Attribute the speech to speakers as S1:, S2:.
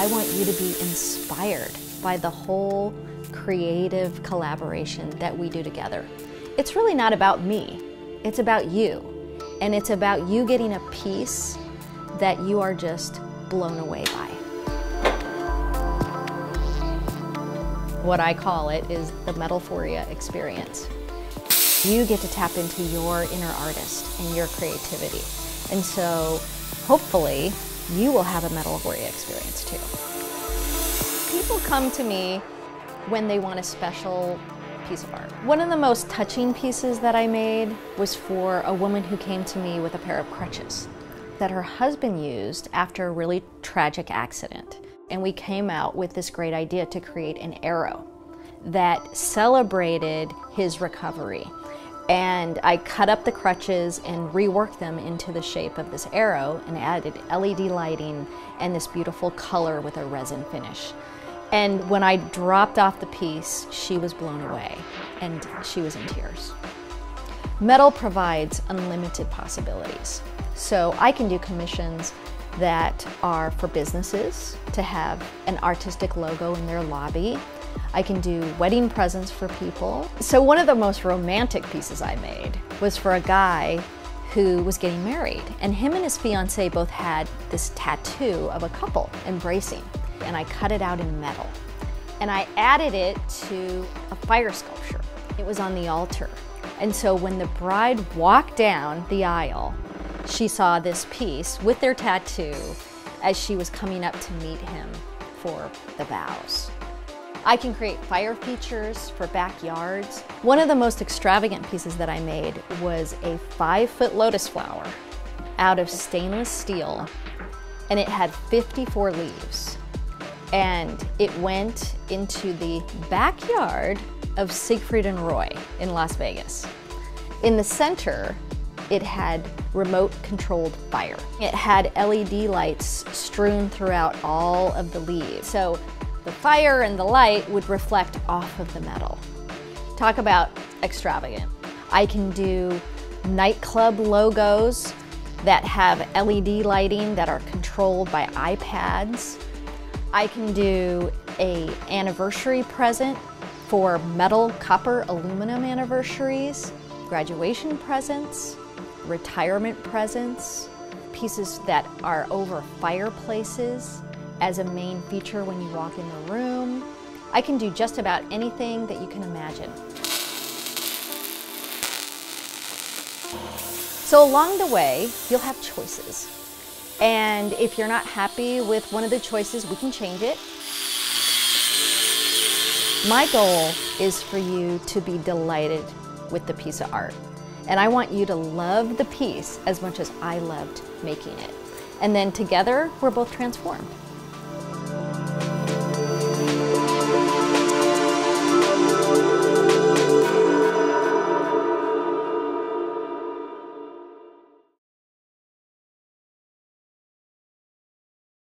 S1: I want you to be inspired by the whole creative collaboration that we do together. It's really not about me, it's about you. And it's about you getting a piece that you are just blown away by. What I call it is the Metalphoria experience. You get to tap into your inner artist and your creativity. And so hopefully you will have a Metalphoria experience too. People come to me when they want a special piece of art. One of the most touching pieces that I made was for a woman who came to me with a pair of crutches that her husband used after a really tragic accident. And we came out with this great idea to create an arrow that celebrated his recovery. And I cut up the crutches and reworked them into the shape of this arrow and added LED lighting and this beautiful color with a resin finish. And when I dropped off the piece, she was blown away and she was in tears. Metal provides unlimited possibilities. So I can do commissions that are for businesses to have an artistic logo in their lobby. I can do wedding presents for people. So one of the most romantic pieces I made was for a guy who was getting married, and him and his fiancée both had this tattoo of a couple embracing. And I cut it out in metal. And I added it to a fire sculpture. It was on the altar. And so when the bride walked down the aisle, she saw this piece with their tattoo as she was coming up to meet him for the vows. I can create fire features for backyards. One of the most extravagant pieces that I made was a 5-foot lotus flower out of stainless steel, and it had 54 leaves. And it went into the backyard of Siegfried and Roy in Las Vegas. In the center, it had remote-controlled fire. It had LED lights strewn throughout all of the leaves. So the fire and the light would reflect off of the metal. Talk about extravagant. I can do nightclub logos that have LED lighting that are controlled by iPads. I can do an anniversary present for metal, copper, aluminum anniversaries, graduation presents, retirement presents, pieces that are over fireplaces as a main feature when you walk in the room. I can do just about anything that you can imagine. So along the way, you'll have choices. And if you're not happy with one of the choices, we can change it. My goal is for you to be delighted with the piece of art. And I want you to love the piece as much as I loved making it. And then together, we're both transformed.